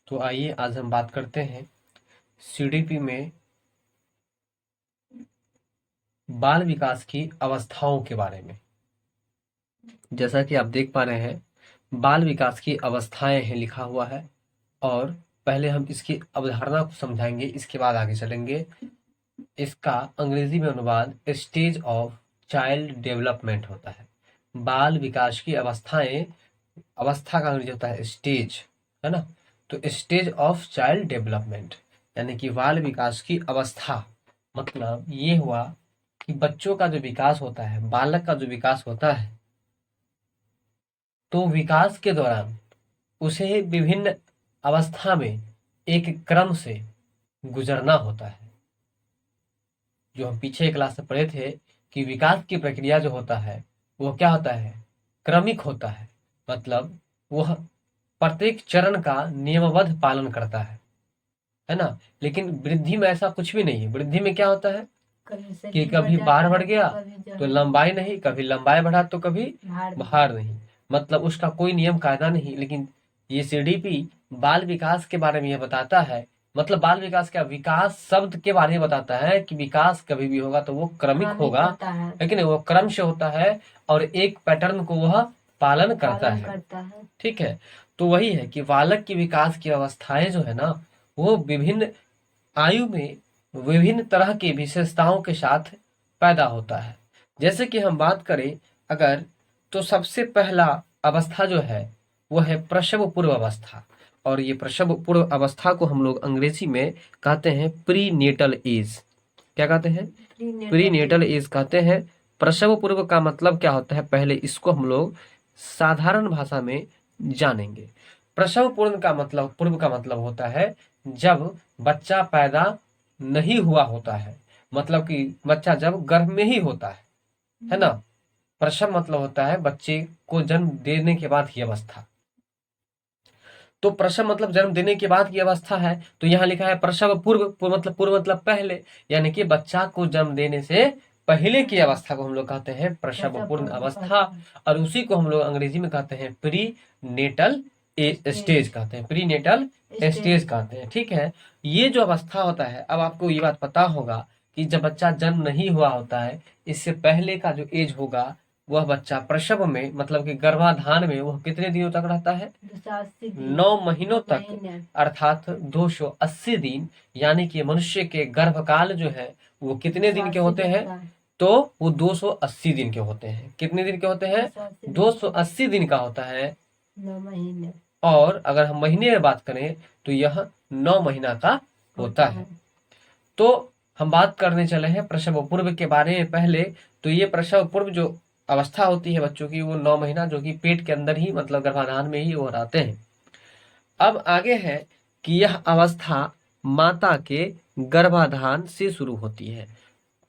तो आइए आज हम बात करते हैं सीडीपी में बाल विकास की अवस्थाओं के बारे में। जैसा कि आप देख पा रहे हैं बाल विकास की अवस्थाएं हैं लिखा हुआ है, और पहले हम इसकी अवधारणा को समझाएंगे, इसके बाद आगे चलेंगे। इसका अंग्रेजी में अनुवाद स्टेज ऑफ चाइल्ड डेवलपमेंट होता है। बाल विकास की अवस्थाएं, अवस्था का अंग्रेजी होता है स्टेज, है ना। तो स्टेज ऑफ चाइल्ड डेवलपमेंट यानी कि बाल विकास की अवस्था, मतलब ये हुआ कि बच्चों का जो विकास होता है, बालक का जो विकास होता है, तो विकास के दौरान उसे विभिन्न अवस्था में एक क्रम से गुजरना होता है। जो हम पीछे क्लास में पढ़े थे कि विकास की प्रक्रिया जो होता है वो क्या होता है, क्रमिक होता है। मतलब वह प्रत्येक चरण का नियमबद्ध पालन करता है ना। लेकिन वृद्धि में ऐसा कुछ भी नहीं है। वृद्धि में क्या होता है कि कभी बार बढ़ गया तो लंबाई नहीं, कभी लंबाई बढ़ा तो कभी भार नहीं, मतलब उसका कोई नियम कायदा नहीं। लेकिन ये सीडीपी बाल विकास के बारे में यह बताता है, मतलब बाल विकास क्या, विकास शब्द के बारे में बताता है कि विकास कभी भी होगा तो वो क्रमिक होगा, लेकिन वो क्रम से होता है और एक पैटर्न को वह पालन करता है। ठीक है, तो वही है कि बालक की विकास की अवस्थाएं जो है ना, वो विभिन्न आयु में विभिन्न तरह की विशेषताओं के साथ पैदा होता है। जैसे कि हम बात करें अगर, तो सबसे पहला अवस्था जो है वो है प्रसव पूर्व अवस्था। और ये प्रसव पूर्व अवस्था को हम लोग अंग्रेजी में कहते हैं प्री नेटल एज। क्या कहते हैं? प्री नेटल एज कहते हैं। प्रसव पूर्व का मतलब क्या होता है, पहले इसको हम लोग साधारण भाषा में जानेंगे। प्रसव पूर्व का मतलब होता है जब बच्चा पैदा नहीं हुआ होता है, मतलब कि बच्चा जब गर्भ में ही होता है ना। प्रसव मतलब होता है बच्चे को जन्म देने के बाद की अवस्था। तो प्रसव मतलब जन्म देने के बाद की अवस्था है, तो यहाँ लिखा है प्रसव पूर्व। पूर्व मतलब पहले, यानी कि बच्चा को जन्म देने से पहले की अवस्था को हम लोग कहते हैं प्रसव पूर्व अवस्था। और उसी को हम लोग अंग्रेजी में कहते हैं प्री नेटल स्टेज कहते हैं, प्री नेटल स्टेज कहते हैं। ठीक है, ये जो अवस्था होता है, अब आपको ये बात पता होगा कि जब बच्चा जन्म नहीं हुआ होता है, इससे पहले का जो एज होगा वह बच्चा प्रसव में, मतलब कि गर्भाधान में, वह कितने दिनों तक रहता है? 9 महीनों तक, अर्थात 280 दिन। यानी कि मनुष्य के गर्भकाल जो है वो कितने दिन के होते हैं? तो वो 280 दिन के होते हैं। कितने दिन के होते हैं? 280 दिन का होता है। 9 महीने। और अगर हम महीने में बात करें तो यह 9 महीना का होता है। तो हम बात करने चले हैं प्रसव पूर्व के बारे में। पहले तो ये प्रसव पूर्व जो अवस्था होती है बच्चों की, वो 9 महीना, जो कि पेट के अंदर ही, मतलब गर्भाधान में ही वो रहते हैं। अब आगे है कि यह अवस्था माता के गर्भाधान से शुरू होती है।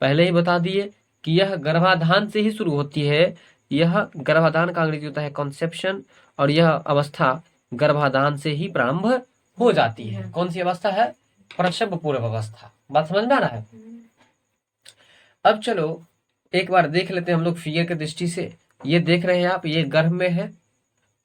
पहले ही बता दिए कि यह गर्भाधान से ही शुरू होती है। यह गर्भाधान का अंग्रेजी होता है कॉन्सेप्शन, और यह अवस्था गर्भाधान से ही प्रारंभ हो जाती है। कौन सी अवस्था है? प्रसव पूर्व अवस्था। बात समझ में आ रहा है? अब चलो एक बार देख लेते हैं हम लोग फिगर की दृष्टि से। ये देख रहे हैं आप, ये गर्भ में है,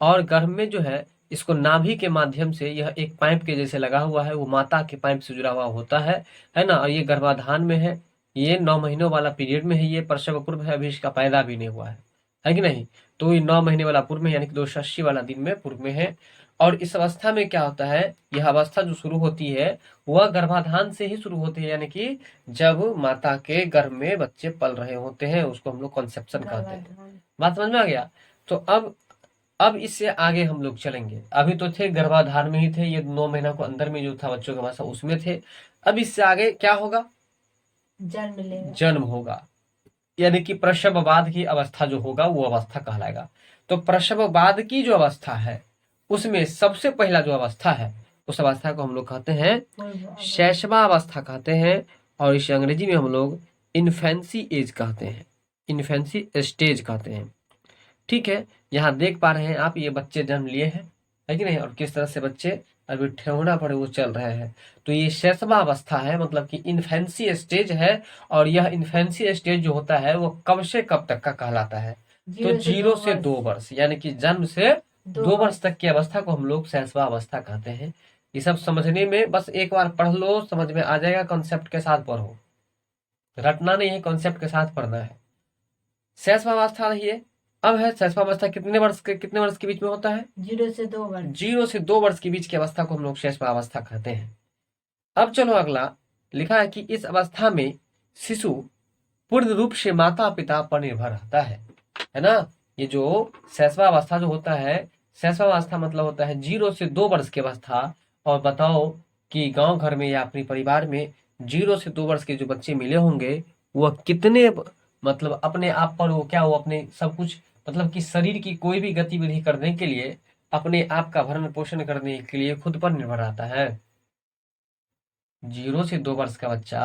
और गर्भ में जो है इसको नाभि के माध्यम से, यह एक पाइप के जैसे लगा हुआ है, वो माता के पाइप से जुड़ा हुआ होता है ना। और ये गर्भाधान में है, ये 9 महीनों वाला पीरियड में है, ये प्रसव पूर्व है, अभी इसका पैदा भी नहीं हुआ है कि नहीं। तो ये 9 महीने वाला पूर्व में, यानी कि 280 वाला दिन में पूर्व में है। और इस अवस्था में क्या होता है, यह अवस्था जो शुरू होती है वह गर्भाधान से ही शुरू होती है, यानी कि जब माता के गर्भ में बच्चे पल रहे होते हैं, उसको हम लोग कॉन्सेप्शन कहते हैं। बात समझ में आ गया? तो अब इससे आगे हम लोग चलेंगे। अभी तो थे गर्भाधान में ही थे, ये 9 महीना को अंदर में जो था बच्चों का भाषा उसमें थे। अब इससे आगे क्या होगा? जन्म होगा, यानी कि प्रसव बाद की अवस्था जो होगा वो अवस्था कहलाएगा। तो प्रसव बाद की जो अवस्था है उसमें सबसे पहला जो अवस्था है, उस अवस्था को हम लोग कहते हैं शैशवा अवस्था कहते हैं। और इसे अंग्रेजी में हम लोग इन्फेंसी एज कहते हैं, इन्फेंसी स्टेज कहते हैं। ठीक है, यहाँ देख पा रहे हैं आप, ये बच्चे जन्म लिए हैं, है कि नहीं, और किस तरह से बच्चे अभी ठेहुना पर वो चल रहे हैं। तो ये शैशवा अवस्था है, मतलब कि इन्फेंसी स्टेज है। और यह इन्फेंसी स्टेज जो होता है वो कब से कब तक का कहलाता है? तो 0 से 2 वर्ष, यानी कि जन्म से 2 वर्ष तक की अवस्था को हम लोग शैशवा अवस्था कहते हैं। ये सब समझने में बस एक बार पढ़ लो, समझ में आ जाएगा। कॉन्सेप्ट के साथ पढ़ो, रटना नहीं है, कॉन्सेप्ट के साथ पढ़ना है। शैशवावस्था रही है। अब है शैशवावस्था कितने वर्ष के बीच में होता है? 0 से 2 वर्ष। 0 से 2 वर्ष के बीच की अवस्था को हम लोग शैशवावस्था कहते हैं। अब चलो अगला लिखा है कि इस अवस्था में शिशु पूर्ण रूप से माता पिता पर निर्भर रहता है ना। ये जो शैशवावस्था जो होता है, शैशवावस्था मतलब होता है 0 से 2 वर्ष की अवस्था। और बताओ कि गांव घर में या अपने परिवार में 0 से 2 वर्ष के जो बच्चे मिले होंगे वह कितने मतलब अपने आप पर वो क्या, वो अपने सब कुछ मतलब कि शरीर की कोई भी गतिविधि करने के लिए, अपने आप का भरण पोषण करने के लिए खुद पर निर्भर रहता है। 0 से 2 वर्ष का बच्चा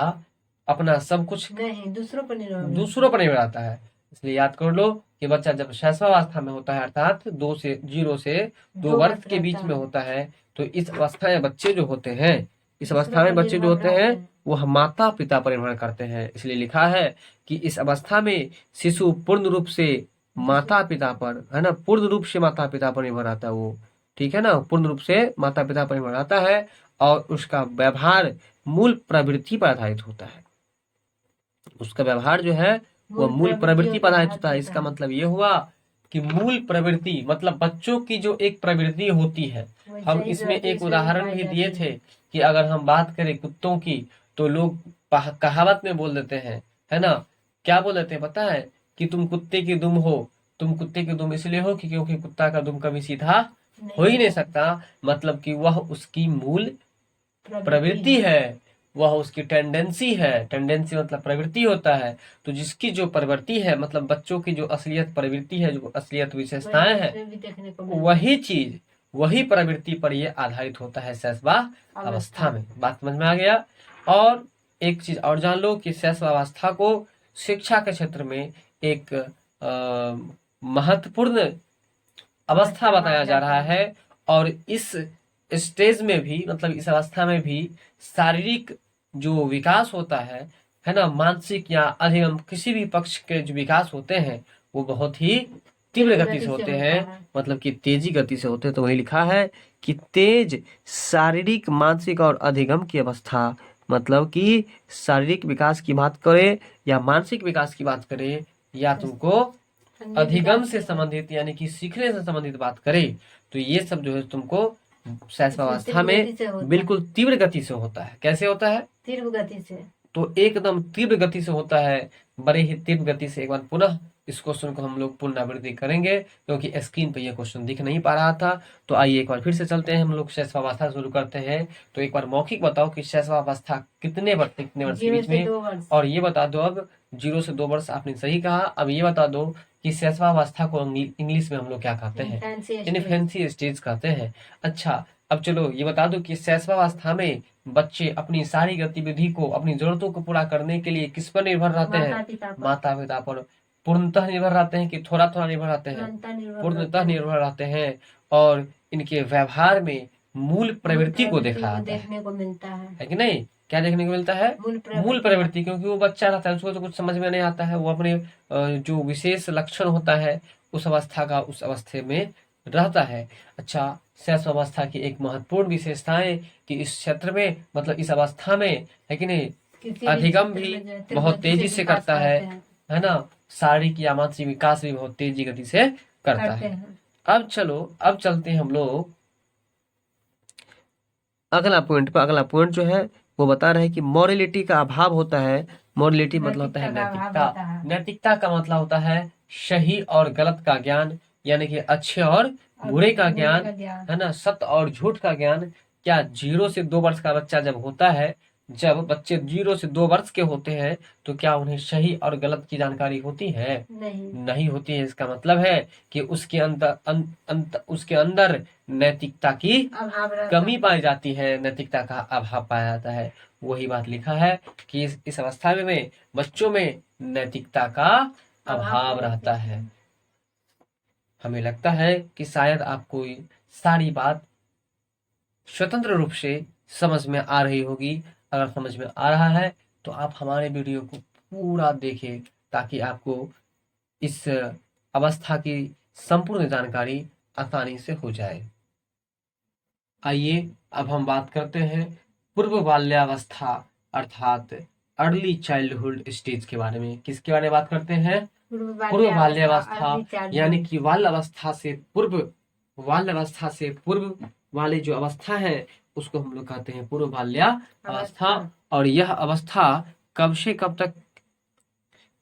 अपना सब कुछ नहीं, दूसरों पर निर्भर रहता है। इसलिए याद कर लो कि बच्चा जब शैशवावस्था में होता है अर्थात 0 से 2 वर्ष के बीच में होता है, तो इस अवस्था में बच्चे जो होते हैं, इस अवस्था में बच्चे जो होते हैं वह माता पिता पर निर्भर करते हैं। इसलिए लिखा है कि इस अवस्था में शिशु पूर्ण रूप से माता पिता पर, है ना, पूर्ण रूप से माता पिता पर निर्भर रहता है वो, ठीक है ना, पूर्ण रूप से माता पिता पर निर्भर रहता है। और उसका व्यवहार मूल प्रवृत्ति पर आधारित होता है। उसका व्यवहार जो है वो मूल प्रवृत्ति पर आधारित होता है। इसका मतलब ये हुआ कि मूल प्रवृत्ति मतलब बच्चों की जो एक प्रवृत्ति होती है। हम इसमें एक उदाहरण भी दिए थे कि अगर हम बात करें कुत्तों की, तो लोग कहावत में बोल देते हैं, है ना, क्या बोल देते हैं पता है? कि तुम कुत्ते की दुम हो। तुम कुत्ते की दुम इसलिए हो कि क्योंकि कुत्ता का दुम कभी सीधा हो ही नहीं सकता। मतलब कि वह उसकी मूल प्रवृत्ति है, वह उसकी टेंडेंसी है। टेंडेंसी मतलब प्रवृत्ति होता है। तो जिसकी जो प्रवृत्ति है, मतलब बच्चों की जो असलियत प्रवृत्ति है, जो असलियत विशेषताएं हैं, वही चीज, वही प्रवृत्ति पर ये आधारित होता है शैशवा अवस्था में। बात समझ में आ गया। और एक चीज और जान लो कि शैशवावस्था को शिक्षा के क्षेत्र में एक महत्वपूर्ण अवस्था बताया जा रहा है। और इस स्टेज में भी, मतलब इस अवस्था में भी शारीरिक जो विकास होता है ना, मानसिक या अधिगम किसी भी पक्ष के जो विकास होते हैं वो बहुत ही तीव्र गति से होते हैं, मतलब कि तेजी गति से होते हैं। तो वही लिखा है कि तेज शारीरिक, मानसिक और अधिगम की अवस्था, मतलब कि शारीरिक विकास की बात करें या मानसिक विकास की बात करें या तुमको अधिगम से संबंधित यानी कि सीखने से संबंधित बात करें, तो ये सब जो है तुमको शैशवावस्था में बिल्कुल तीव्र गति से होता है। कैसे होता है? तीव्र गति से। तो एकदम तीव्र गति से होता है, बड़े ही तीव्र गति से। एक बार पुनः इस क्वेश्चन को हम लोग पुनरावृत्ति करेंगे क्योंकि स्क्रीन पे ये क्वेश्चन दिख नहीं पा रहा था। तो आइए एक बार फिर से चलते हैं, हम लोग शैशवावस्था शुरू करते हैं। तो एक बार मौखिक बताओ कि शैशवावस्था कितने वर्ष के बीच में, और ये बता दो अब 0 से 2 वर्ष आपने सही कहा। अब ये बता दो कि शैशवावस्था को इंग्लिश में हम लोग क्या कहते हैं? इन्फेंसी स्टेज कहते हैं। अच्छा, अब चलो ये बता दो कि शैशवावस्था में बच्चे अपनी सारी गतिविधि को, अपनी जरूरतों को पूरा करने के लिए किस पर निर्भर रहते हैं? माता पिता पर। पूर्णतः निर्भर रहते हैं कि थोड़ा थोड़ा निर्भर रहते हैं? पूर्णतः निर्भर रहते हैं। और इनके व्यवहार में मूल प्रवृत्ति को देखने को मिलता है कि नहीं? क्या देखने को मिलता है? मूल प्रवृत्ति। क्योंकि वो बच्चा रहता है, उसको तो कुछ समझ में नहीं आता है, वो अपने जो विशेष लक्षण होता है उस अवस्था का उस अवस्थे में रहता है। अच्छा, शैशवावस्था की एक महत्वपूर्ण विशेषता है कि इस क्षेत्र में, मतलब इस अवस्था में, है कि नहीं, अधिगम भी बहुत तेजी से करता है ना, शारीरिक या मानसिक विकास भी बहुत तेजी गति से करता है। अब चलो, अब चलते हैं हम लोग अगला पॉइंट पर। अगला पॉइंट जो है वो बता रहे हैं कि मॉरलिटी का अभाव होता है। मॉरलिटी मतलब होता है नैतिकता। नैतिकता का मतलब होता है सही और गलत का ज्ञान, यानी कि अच्छे और बुरे का ज्ञान, है ना, सत्य और झूठ का ज्ञान। क्या 0 से 2 वर्ष का बच्चा जब होता है, जब बच्चे 0 से 2 वर्ष के होते हैं, तो क्या उन्हें सही और गलत की जानकारी होती है? नहीं होती है। इसका मतलब है कि उसके अंदर उसके अंदर नैतिकता की कमी पाई जाती है, नैतिकता का अभाव पाया जाता है। वही बात लिखा है कि इस अवस्था में बच्चों में नैतिकता का अभाव रहता है। हमें लगता है कि शायद आपको सारी बात स्वतंत्र रूप से समझ में आ रही होगी। अगर समझ में आ रहा है तो आप हमारे वीडियो को पूरा देखें ताकि आपको इस अवस्था की संपूर्ण जानकारी आसानी से हो जाए। आइए अब हम बात करते हैं पूर्व बाल्यावस्था अर्थात अर्ली चाइल्डहुड स्टेज के बारे में। किसके बारे में बात करते हैं? पूर्व बाल्यावस्था, यानी कि बाल अवस्था से पूर्व वाले जो अवस्था है उसको हम लोग कहते हैं पूर्व बाल्यावस्था। और यह अवस्था कब से कब तक?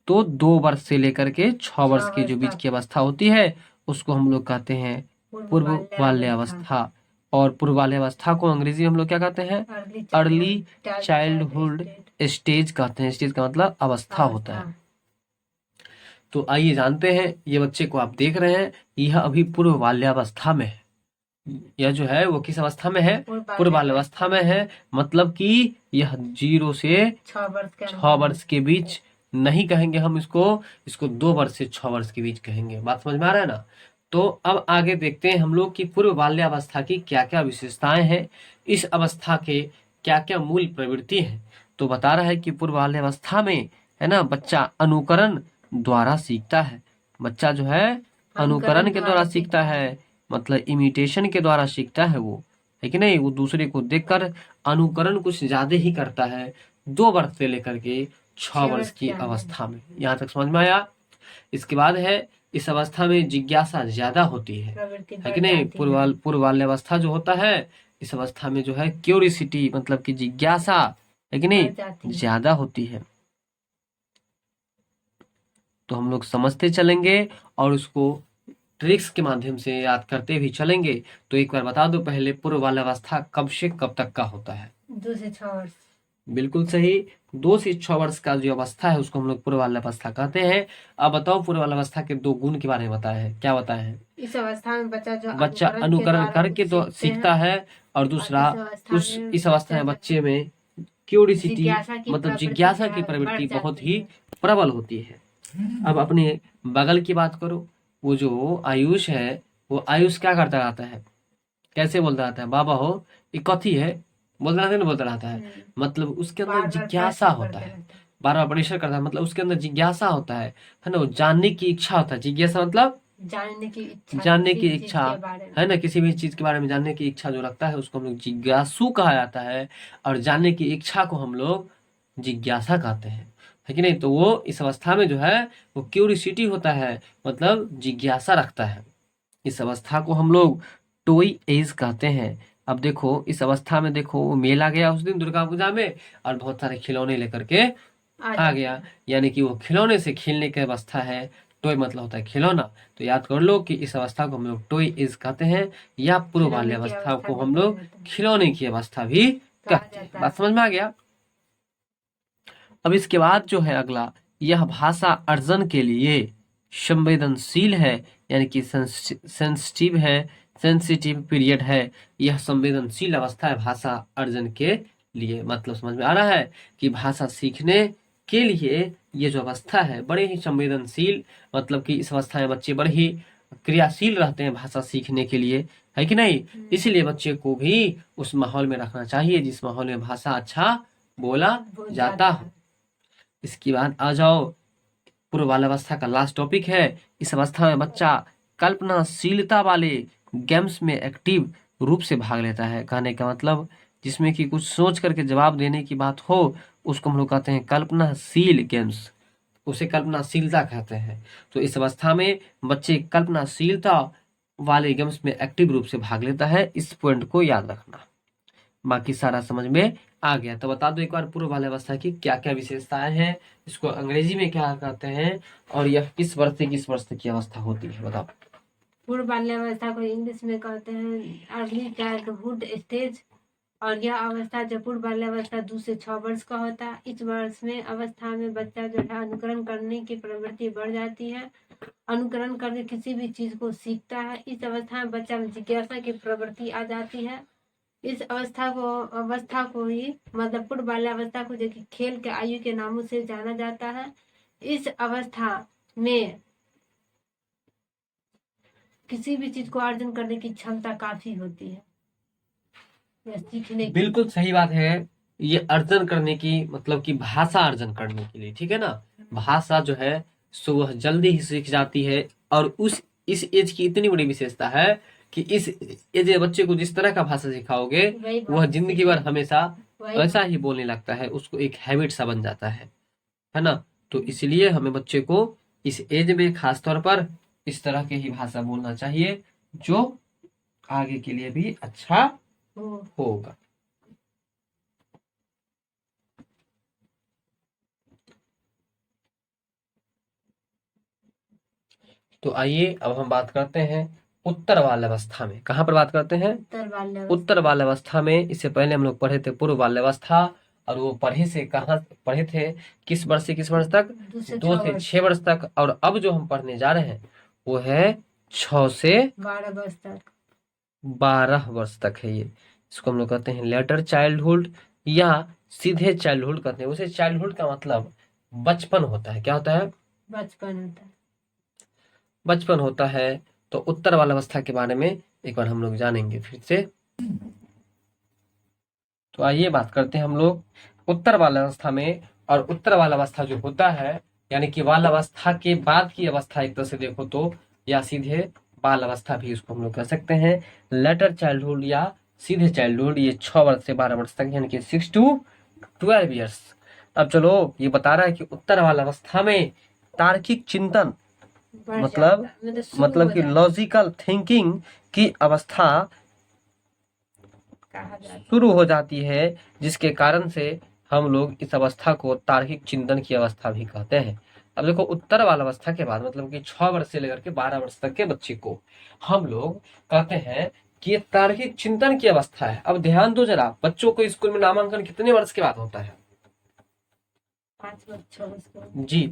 तो 2 वर्ष से लेकर के 6 वर्ष के जो बीच की अवस्था होती है उसको हम लोग कहते हैं पूर्व बाल्यावस्था। और पूर्व बाल्यावस्था को अंग्रेजी में हम लोग क्या कहते हैं? अर्ली चाइल्डहुड स्टेज कहते हैं। स्टेज का मतलब अवस्था होता है। तो आइए जानते हैं, ये बच्चे को आप देख रहे हैं, यह अभी पूर्व बाल्यावस्था में है। यह जो है वो किस अवस्था में है? पूर्व बाल्यावस्था में है। मतलब कि यह 0 से 6 वर्ष के बीच नहीं कहेंगे हम इसको 2 वर्ष से 6 वर्ष के बीच कहेंगे। बात समझ में आ रहा है ना? तो अब आगे देखते हैं हम लोग कि पूर्व बाल्यावस्था की क्या क्या विशेषताएं हैं, इस अवस्था के क्या क्या मूल प्रवृत्ति है। तो बता रहा है कि पूर्व बाल्यावस्था में है ना बच्चा अनुकरण द्वारा सीखता है। बच्चा जो है अनुकरण के द्वारा सीखता है, मतलब इमिटेशन के द्वारा सीखता है वो, है कि नहीं? वो दूसरे को देखकर अनुकरण कुछ ज्यादा ही करता है 2 वर्ष से लेकर के 6 वर्ष की अवस्था में। यहाँ तक समझ में आया? इसके बाद है इस अवस्था में जिज्ञासा ज्यादा होती है कि नहीं? पूर्व बाल्यावस्था जो होता है इस अवस्था में जो है क्यूरियोसिटी मतलब कि जिज्ञासा है कि नहीं ज्यादा होती है। तो हम लोग समझते चलेंगे और उसको ट्रिक्स के माध्यम से याद करते भी चलेंगे। तो एक बार बता दो पहले, पूर्व बाल्यावस्था कब से कब तक का होता है? 2 से 6 वर्ष। बिल्कुल सही, 2 से 6 वर्ष का जो अवस्था है उसको हम लोग पूर्व बाल्यावस्था कहते हैं। अब बताओ पूर्व बाल्यावस्था के 2 गुण के बारे में बताए हैं, क्या बताए हैं? इस अवस्था में बच्चा अनुकरण करके तो सीखता है, और दूसरा इस अवस्था में बच्चे में क्यूरियोसिटी मतलब जिज्ञासा की प्रवृत्ति बहुत ही प्रबल होती है। अब अपने बगल की बात करो, वो जो आयुष है वो आयुष क्या करता रहता है? कैसे बोलता रहता है? बाबा हो ये कथी है बोलता रहता है। मतलब उसके अंदर जिज्ञासा होता है, बार बार परीक्षण करता है, मतलब उसके अंदर जिज्ञासा होता है ना? वो जानने की इच्छा होता है। जिज्ञासा मतलब जानने की इच्छा है ना? किसी भी चीज के बारे में जानने की इच्छा जो रखता है उसको हम लोग जिज्ञासु कहा जाता है, और जानने की इच्छा को हम लोग जिज्ञासा कहते हैं, है कि नहीं? तो वो इस अवस्था में जो है वो क्यूरियोसिटी होता है, मतलब जिज्ञासा रखता है। इस अवस्था को हम लोग टॉय एज कहते हैं। अब देखो इस अवस्था में देखो वो मेला गया उस दिन दुर्गा पूजा में और बहुत सारे खिलौने लेकर के आ गया, यानी कि वो खिलौने से खेलने की अवस्था है। टॉय मतलब होता है खिलौना। तो याद कर लो कि इस अवस्था को हम लोग टॉय एज कहते हैं, या पूर्व बाल्यावस्था को हम लोग खिलौने की अवस्था भी कहते हैं। बात समझ में आ गया? अब इसके बाद जो है अगला, यह भाषा अर्जन के लिए संवेदनशील है, यानी कि सेंसिटिव पीरियड है। यह संवेदनशील अवस्था है भाषा अर्जन के लिए। मतलब समझ में आ रहा है कि भाषा सीखने के लिए ये जो अवस्था है बड़े ही संवेदनशील, मतलब कि इस अवस्था में बच्चे बड़े ही क्रियाशील रहते हैं भाषा सीखने के लिए, है कि नहीं? इसलिए बच्चे को भी उस माहौल में रखना चाहिए जिस माहौल में भाषा अच्छा बोला जाता हो। इसके बाद आ जाओ पूर्व बाल्यावस्था का लास्ट टॉपिक है। इस अवस्था में बच्चा कल्पनाशीलता वाले गेम्स में एक्टिव रूप से भाग लेता है। कहने का मतलब जिसमें कि कुछ सोच करके जवाब देने की बात हो उसको हम लोग कहते हैं कल्पनाशील गेम्स, उसे कल्पनाशीलता कहते हैं। तो इस अवस्था में बच्चे कल्पनाशीलता वाले गेम्स में एक्टिव रूप से भाग लेता है। इस पॉइंट को याद रखना, बाकी सारा समझ में आ गया। तो बता दो एक बार पूर्व बाल्यावस्था की क्या क्या विशेषताएं हैं, इसको अंग्रेजी में क्या कहते हैं, और यह किस वर्ष से किस वर्ष की अवस्था होती है, बताओ। पूर्व बाल्यावस्था को इंग्लिश में कहते हैं अर्ली चाइल्डहुड स्टेज, और यह अवस्था जब पूर्व बाल्यावस्था 2 से 6 वर्ष का होता है। इस वर्ष में अवस्था में बच्चा जो है अनुकरण करने की प्रवृत्ति बढ़ जाती है, अनुकरण करके किसी भी चीज को सीखता है। इस अवस्था में बच्चा में जिज्ञासा की प्रवृत्ति आ जाती है। इस अवस्था को ही मतलब पूर्व बाल्यावस्था को जो कि खेल के आयु के नामों से जाना जाता है। इस अवस्था में किसी भी चीज को अर्जन करने की क्षमता काफी होती है, सीखने की। बिल्कुल सही बात है। ये अर्जन करने की मतलब कि भाषा अर्जन करने के लिए, ठीक है ना? भाषा जो है सो वह जल्दी ही सीख जाती है, और इस एज की इतनी बड़ी विशेषता है कि इस एज में बच्चे को जिस तरह का भाषा सिखाओगे वही वह बात जिंदगी भर हमेशा वही वैसा ही बोलने लगता है, उसको एक हैबिट सा बन जाता है ना। तो इसलिए हमें बच्चे को इस एज में खास तौर पर इस तरह की ही भाषा बोलना चाहिए जो आगे के लिए भी अच्छा हो। होगा। तो आइए अब हम बात करते हैं उत्तर बाल्यावस्था में। कहाँ पर बात करते हैं? उत्तर बाल्यावस्था उत्तर बाल्यावस्था में। इससे पहले हम लोग पढ़े थे पूर्व बाल्यावस्था, और वो पढ़े से कहाँ पढ़े थे, किस वर्ष से किस वर्ष तक? 2 से 6 वर्ष तक। और अब जो हम पढ़ने जा रहे हैं वो है 6 से 12 वर्ष तक 12 वर्ष तक है ये। इसको हम लोग कहते हैं लेटर चाइल्डहुड या सीधे चाइल्डहुड कहते हैं। उसे चाइल्डहुड का मतलब बचपन होता है। क्या होता है? बचपन होता है। बचपन होता है। तो उत्तर बाल्यावस्था के बारे में एक बार हम लोग जानेंगे फिर से। तो आइए बात करते हैं हम लोग उत्तर बाल्यावस्था में। और उत्तर बाल्यावस्था जो होता है यानी कि बाल्यावस्था के बाद की अवस्था एक तरह से देखो तो, या सीधे बाल अवस्था भी इसको हम लोग कह सकते हैं। लेटर चाइल्डहुड या सीधे चाइल्डहुड, ये 6 वर्ष से 12 वर्ष तक यानी कि 6 to 12 ईयर्स। अब चलो ये बता रहा है कि उत्तर बाल अवस्था में तार्किक चिंतन मतलब कि लॉजिकल थिंकिंग की अवस्था शुरू हो जाती है, जिसके कारण से हम लोग इस अवस्था को तार्किक चिंतन की अवस्था भी कहते हैं। अब देखो उत्तर बाल अवस्था के बाद मतलब कि 6 वर्ष से लेकर के 12 वर्ष तक के बच्चे को हम लोग कहते हैं कि ये तार्किक चिंतन की अवस्था है। अब ध्यान दो जरा, बच्चों को स्कूल में नामांकन कितने वर्ष के बाद होता है? 5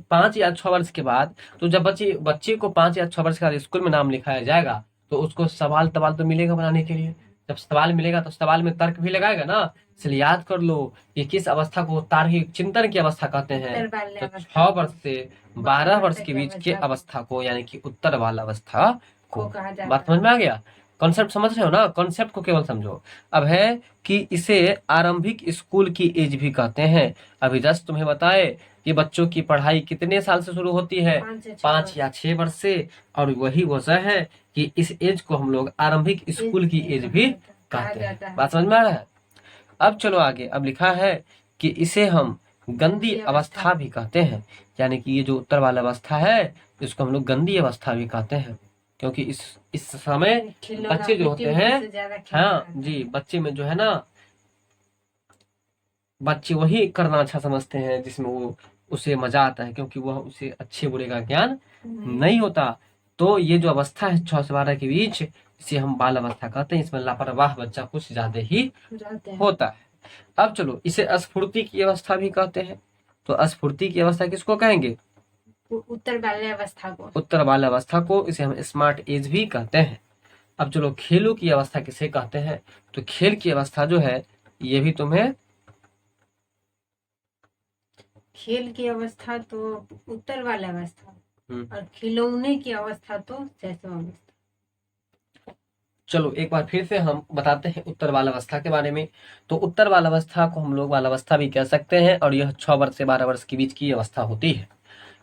5 या 6 वर्ष के बाद। तो जब बच्चे को 5 या 6 वर्ष के बाद स्कूल में नाम लिखाया जाएगा तो उसको सवाल तो मिलेगा बनाने के लिए। जब सवाल मिलेगा तो सवाल में तर्क भी लगाएगा ना। इसलिए याद कर लो ये किस अवस्था को तार्किक चिंतन की अवस्था कहते हैं? तो 6 वर्ष से 12 वर्ष के बीच के अवस्था को यानी कि उत्तर बाल अवस्था को। बात समझ में आ गया? कॉन्सेप्ट समझ रहे हो ना? कॉन्सेप्ट को केवल समझो। अब है कि इसे आरंभिक स्कूल की एज भी कहते हैं। अभी जस्ट तुम्हें बताए कि बच्चों की पढ़ाई कितने साल से शुरू होती है? 5 या 6 वर्ष से। और वही वजह है कि इस एज को हम लोग आरंभिक स्कूल की एज भी कहते हैं। बात समझ में आ रहा है? अब चलो आगे। अब लिखा है कि इसे हम गंदी अवस्था भी कहते हैं। यानी कि ये जो उत्तर वाला अवस्था है इसको हम लोग गंदी अवस्था भी कहते हैं, क्योंकि इस समय बच्चे जो होते हैं, हाँ जी, बच्चे में जो है ना, बच्चे वही करना अच्छा समझते हैं जिसमें वो उसे मजा आता है, क्योंकि वह उसे अच्छे बुरे का ज्ञान नहीं होता। तो ये जो अवस्था है 6 से 12 के बीच, इसे हम बाल अवस्था कहते हैं। इसमें लापरवाह बच्चा कुछ ज्यादा ही होता है। अब चलो इसे अस्फूर्ति की अवस्था भी कहते हैं। तो अस्फूर्ति की अवस्था किसको कहेंगे? उत्तर बाल्यावस्था को। उत्तर बाल्यावस्था को इसे हम स्मार्ट एज भी कहते हैं। अब चलो खेलों की अवस्था किसे कहते हैं? तो खेल की अवस्था जो है ये भी तुम्हें, खेल की अवस्था तो उत्तर बाल्यावस्था और खिलौने की अवस्था तो शैशव अवस्था। चलो एक बार फिर से हम बताते हैं उत्तर बाल्यावस्था के बारे में। तो उत्तर बाल्यावस्था को हम लोग बाल्यावस्था भी कह सकते हैं, और यह 6 वर्ष से 12 वर्ष के बीच की अवस्था होती है।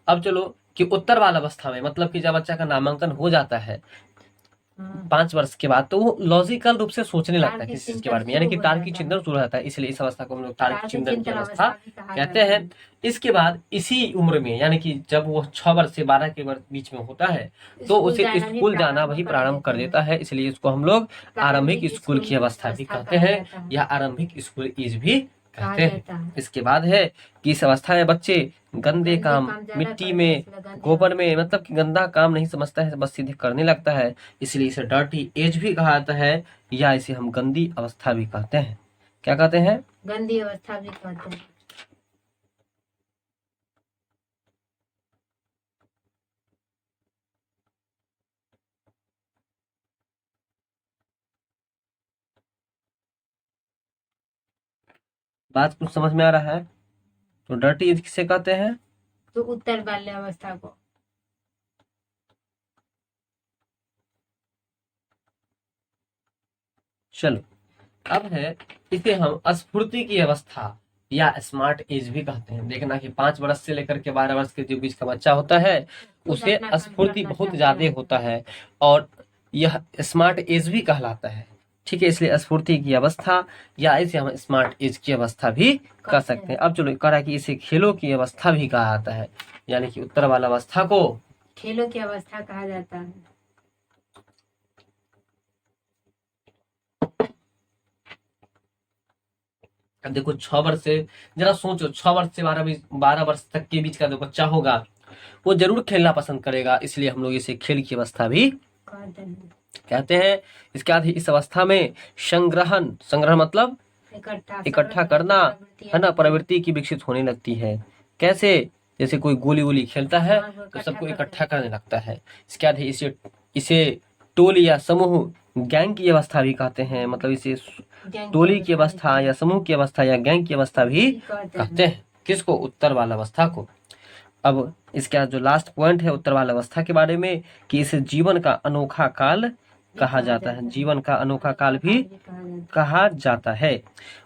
अब चलो कि उत्तर बाल्यावस्था में मतलब कि जब बच्चा का नामांकन हो जाता है 5 वर्ष के बाद, तो वो लॉजिकल रूप से सोचने लगता है किसी चीज के बारे में, यानी कि तार्किक चिंतन शुरू रहता है। इसलिए इस अवस्था को हम लोग तार्किक चिंतन की अवस्था कहते हैं। इसके बाद इसी उम्र में यानी कि जब वो 6 वर्ष से 12 के बीच में होता है तो उसे स्कूल जाना वही प्रारंभ कर देता है। इसलिए इसको हम लोग आरंभिक स्कूल की अवस्था भी कहते हैं या आरंभिक स्कूल एज भी कहते हैं। इसके बाद है कि इस अवस्था में बच्चे गंदे काम, मिट्टी में, गोबर में, मतलब कि गंदा काम नहीं समझता है, बस सीधे करने लगता है। इसलिए इसे डर्टी एज भी कहा जाता है, या इसे हम गंदी अवस्था भी कहते हैं। क्या कहते हैं? गंदी अवस्था भी कहते हैं। बात कुछ समझ में आ रहा है? तो डर्टी एज किसे कहते हैं? तो उत्तर बाल्यावस्था को। चलो अब है इसे हम स्फूर्ति की अवस्था या स्मार्ट एज भी कहते हैं। देखना कि 5 वर्ष से लेकर के 12 वर्ष के जो बीच का बच्चा होता है उसे स्फूर्ति बहुत ज्यादा होता है, और यह स्मार्ट एज भी कहलाता है। ठीक है, इसलिए स्फूर्ति की अवस्था या इसे हम स्मार्ट एज की अवस्था भी कह सकते हैं। अब चलो कह रहा है कि इसे खेलों की अवस्था भी कहा जाता है, यानी कि उत्तर वाला अवस्था को खेलों की अवस्था कहा जाता है। अब देखो 6 वर्ष से, जरा सोचो 6 वर्ष से 12 वर्ष तक के बीच का जो बच्चा होगा वो जरूर खेलना पसंद करेगा, इसलिए हम लोग इसे खेल की अवस्था भी कहते हैं। कहते हैं। इसके बाद इस अवस्था में संग्रहण मतलब इकट्ठा करना है ना, प्रवृत्ति की विकसित होने लगती है। कैसे? जैसे कोई गोली वोली खेलता है तो सबको इकट्ठा करने लगता है। इसके बाद इसे इसे टोली या समूह गैंग की अवस्था भी कहते हैं, मतलब इसे टोली की अवस्था या समूह की अवस्था या गैंग की अवस्था भी कहते हैं। किसको? उत्तर वाला अवस्था को। अब इसका जो लास्ट पॉइंट है उत्तर वाला अवस्था के बारे में, कि इसे जीवन का अनोखा काल कहा जाता है। जीवन का अनोखा काल भी कहा जाता है।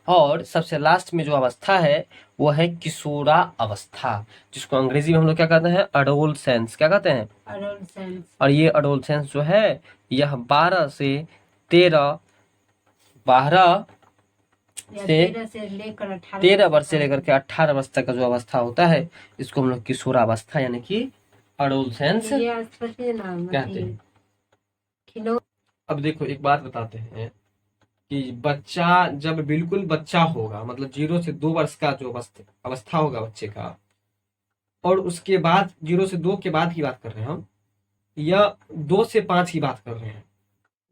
और सबसे लास्ट में जो अवस्था है वो है किशोरा अवस्था, जिसको अंग्रेजी में हम लोग क्या कहते हैं? अडोलसेंस। क्या कहते हैं? अडोलसेंस। और ये अडोलसेंस जो है यह 12 से 13 वर्ष से लेकर के 18 वर्ष तक का जो अवस्था होता है इसको हम लोग किशोरा अवस्था यानी कि अडोलसेंस कहते हैं। अब देखो एक बात बताते हैं कि बच्चा जब बिल्कुल बच्चा होगा, मतलब 0 से 2 वर्ष का जो अवस्था होगा बच्चे का, और उसके बाद 0 से 2 के बाद की बात कर रहे हैं हम, या 2 से 5 की बात कर रहे हैं।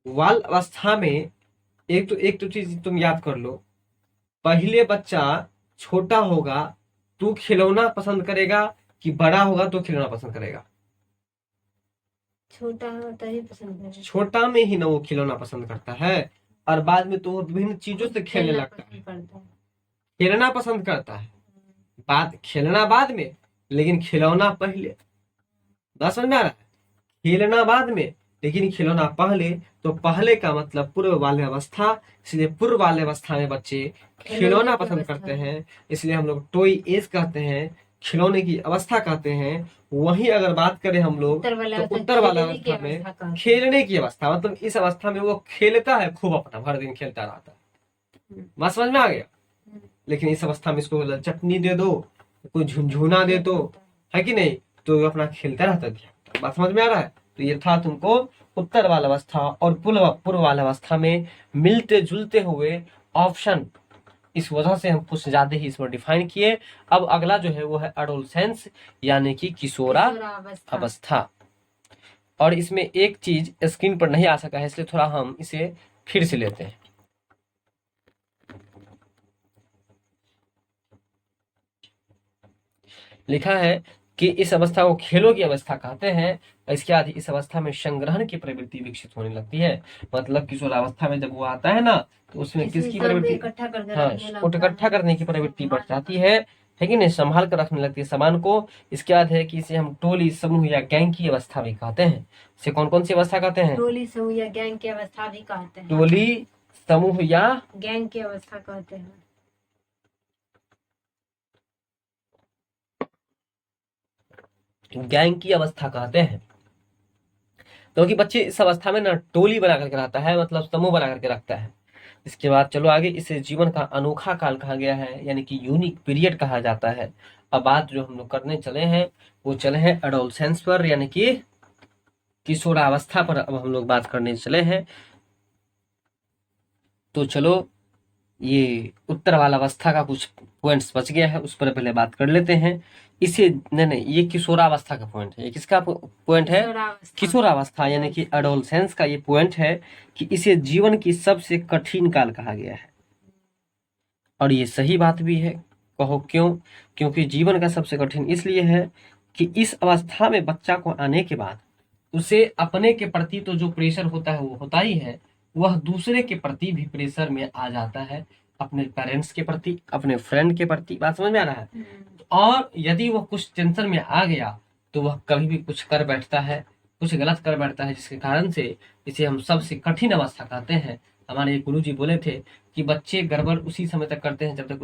बाल अवस्था में एक तो चीज तुम याद कर लो, पहले बच्चा छोटा होगा तो खिलौना पसंद करेगा कि बड़ा होगा तो खिलौना पसंद करेगा? छोटा होता ही पसंद करेगा। छोटा में ही ना वो खिलौना पसंद करता है, और बाद में तो वो विभिन्न चीजों से खेलने लगता है, खेलना पसंद करता है। बात खेलना बाद में, लेकिन खिलौना पहले। बात समझ में आ रहा है? खेलना बाद में लेकिन खिलौना पहले, तो पहले का मतलब पूर्व वाले अवस्था, इसलिए पूर्व वाले अवस्था में बच्चे खिलौना पसंद करते हैं, इसलिए हम लोग टॉय एज कहते हैं, खिलौने की अवस्था कहते हैं। वहीं अगर बात करें हम लोग तो उत्तर वाला अवस्था में खेलने की अवस्था, मतलब इस अवस्था में वो खेलता है खूब, अपना भर दिन खेलता रहता है। बात समझ में आ गया? लेकिन इस अवस्था में इसको चटनी दे दो, कोई झुनझुना दे दो, है कि नहीं, तो अपना खेलता रहता है। बात समझ में आ रहा है? तो ये था तुमको उत्तर वाला अवस्था और पूर्व वाला अवस्था में मिलते जुलते हुए ऑप्शन, इस वजह से हम कुछ ज्यादा ही इसमें डिफाइन किए। अब अगला जो है वो है एडोलसेंस यानी कि किशोरा अवस्था। और इसमें एक चीज स्क्रीन पर नहीं आ सका है, इसलिए थोड़ा हम इसे फिर से लेते हैं। लिखा है कि इस अवस्था को खेलों की अवस्था कहते हैं। इसके बाद इस अवस्था में संग्रहण की प्रवृत्ति विकसित होने लगती है, मतलब किशोरावस्था में जब वो आता है ना तो उसमें किसकी प्रवृत्ति? हाँ, इकट्ठा करने की प्रवृत्ति बढ़ जाती है कि नहीं, संभाल कर रखने लगती है सामान को। इसके बाद है कि इसे हम टोली समूह या गैंग की अवस्था भी कहते हैं। इसे कौन कौन सी अवस्था कहते हैं? टोली समूह या गैंग की अवस्था भी कहते हैं। टोली समूह या गैंग की अवस्था कहते हैं। गैंग की अवस्था कहते हैं, क्योंकि बच्चे इस अवस्था में ना टोली बना करके रहता है, मतलब समूह बना करके रखता है। इसके बाद चलो आगे, इसे जीवन का अनोखा काल कहा गया है, यानी कि यूनिक पीरियड कहा जाता है। अब बात जो हम लोग करने चले हैं वो चले हैं एडोलसेंस पर, यानी कि किशोरावस्था पर अब हम लोग बात करने चले हैं। तो चलो ये उत्तर वाला अवस्था का कुछ पॉइंट्स बच गया है, उस पर पहले बात कर लेते हैं। इसे नहीं, ये किशोरावस्था का पॉइंट है। ये किसका पॉइंट है? किशोरावस्था यानी कि एडोलसेंस का ये पॉइंट है कि इसे जीवन की सबसे कठिन काल कहा गया है। और ये सही बात भी है। कहो क्यों? क्योंकि जीवन का सबसे कठिन इसलिए है कि इस अवस्था में बच्चा को आने के बाद उसे अपने के प्रति तो जो प्रेशर होता है वो होता ही है, वह दूसरे के प्रति भी प्रेशर में आ जाता है, अपने पेरेंट्स के प्रति, अपने फ्रेंड के प्रति। बात समझ में आ रहा है? और यदि वह कुछ टेंशन में आ गया तो वह कभी भी कुछ कर बैठता है, कुछ गलत कर बैठता है, जिसके कारण से इसे हम सबसे कठिन अवस्था कहते हैं। हमारे गुरु जी बोले थे कि बच्चे गड़बड़ उसी समय तक करते हैं जब तक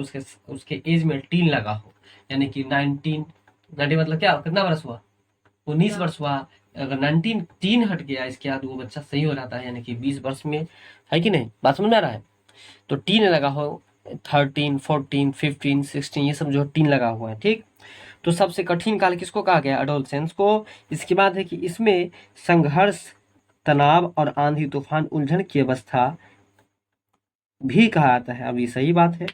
उसके एज में टीन लगा हो, यानी कि 19 मतलब क्या, कितना वर्ष हुआ? 19 वर्ष हुआ अगर 19 3 हट गया इसके बाद वो बच्चा सही हो जाता है, यानी कि 20 वर्ष में, है कि नहीं, बात समझ में आ रहा है। तो टीन लगा हो 13 14 15 16 ये सब जो टीन लगा हुआ है, ठीक। तो सबसे कठिन काल किसको कहा गया, एडोलसेंस को। इसके बाद है कि इसमें संघर्ष, तनाव और आंधी तूफान उलझन की अवस्था भी कहा जाता है। अब ये सही बात है,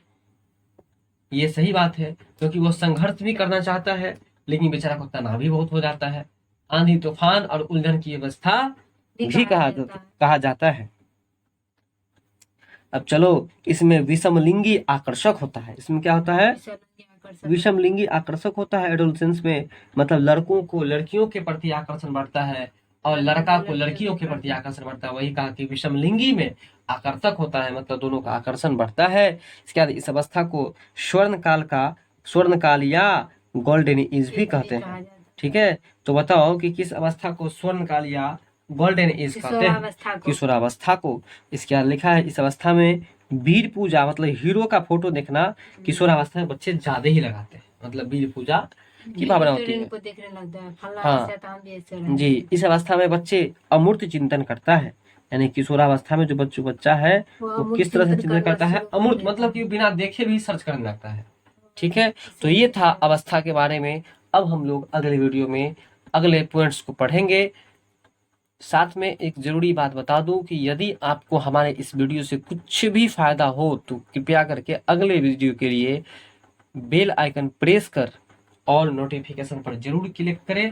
ये सही बात है, क्योंकि वो संघर्ष भी करना चाहता है लेकिन बेचारा को तनाव भी बहुत हो जाता है। आंधी तूफान और उलझन की अवस्था भी कहा जाता है। अब चलो, इसमें विषमलिंगी आकर्षक होता है। इसमें क्या होता है, विषमलिंगी आकर्षक होता है एडोलसेंस में, मतलब लड़कों को लड़कियों के प्रति आकर्षण बढ़ता है और लड़का को लड़कियों के प्रति आकर्षण बढ़ता है। वही कहा कि विषमलिंगी में आकर्षक होता है, मतलब दोनों का आकर्षण बढ़ता है। इसके बाद इस अवस्था को स्वर्ण काल या गोल्डन एज भी कहते हैं, ठीक है। तो बताओ कि किस अवस्था को स्वर्ण काल या गोल्डन एज कहते हैं, किशोरावस्था को। इसके बाद लिखा है इस अवस्था में वीर पूजा, मतलब हीरो का फोटो देखना किशोरावस्था में बच्चे ज्यादा ही लगाते हैं, मतलब वीर पूजा की भावना होती है। हाँ जी, इस अवस्था में बच्चे अमूर्त चिंतन करता है, यानी किशोरावस्था में जो बच्चा है वो किस तरह से चिंतन करता है, अमूर्त मतलब कि बिना देखे भी सर्च करने लगता है, ठीक है। तो ये था अवस्था के बारे में। अब हम लोग अगले वीडियो में अगले पॉइंट्स को पढ़ेंगे। साथ में एक जरूरी बात बता दूं कि यदि आपको हमारे इस वीडियो से कुछ भी फायदा हो तो कृपया करके अगले वीडियो के लिए बेल आइकन प्रेस कर और नोटिफिकेशन पर जरूर क्लिक करें